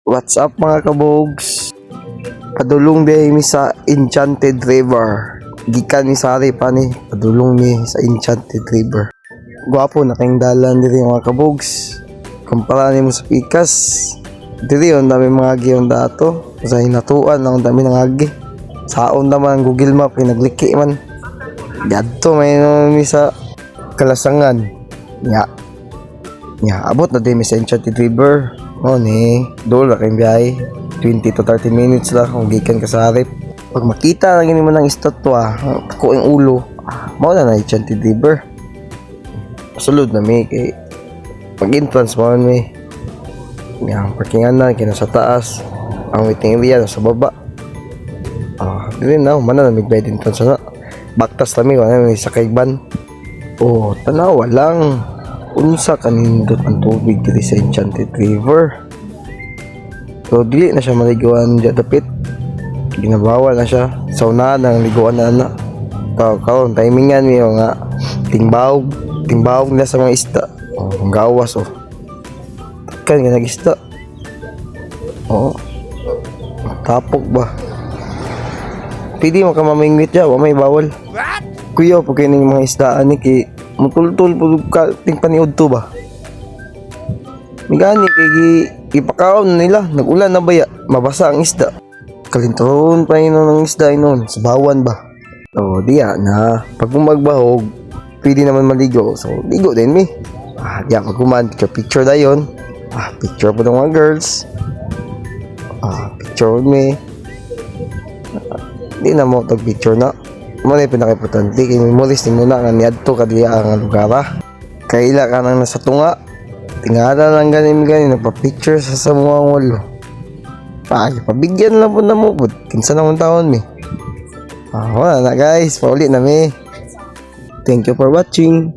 What's up mga kabogs? Padulong din mi sa Enchanted River. Gikan mi sa ari pa ni. Padulong mi sa Enchanted River. Gwapo na kayong dalan diri mga kabogs. Kumpara ni mo sa Pikas. Diri on dami mga agi on dato. Sa hinatuan ang dami ng agi. Saon naman ang Google Map pinagliki man. Gadto may mi sa Kalasangan. Nya abot na din mi sa Enchanted River. Ni dol ra kay biyahe 20 to 30 minutes lang kung gikan ka sa harip. Pag makita lang mo ng estatwa ko ang ulo, mao na Enchanted River. Sulod na mi kay pag entrance mo mi yang parkingan na kina sa taas, ang waiting area sa baba. Dili na man na mig bed entrance na baktas lami wala may sakay van. Tanawa lang unsa kanindot ang tubig diri sa Enchanted River. So dili na siya maliguan diya dapit. Ginabawal na siya. Sa unahan ang liguan na ana. Karon timingan mi nga timbawog na sa mga isda. Ang gawas kan nga nag-isda. Tapok ba? Pwede mo ka mamingwit diya, wa may bawal. Kuya pag kining mga isdaan ni kay mutultul pud ka ting paniud to ba. Migani kay ipakaon nila, nagulan na baya, mabasa ang isda. Kalinturon pa ng isda inon sa bawan ba. Diya na pag magbahog, pwede naman maligo. So ligo din mi. Diya pag picture dayon. Picture po ng mga girls. Picture with me. Di na mo tag picture na. Mo na pinaka-importante kay memories ni muna nga niadto ka diya ang lugar. Kaila ka nang nasa tunga. Tingala lang ganin nagpa-picture sa mga wall. Pabigyan lang po na mo. Kinsa na mong taon mi. Wala na guys. Paulit na mi. Thank you for watching.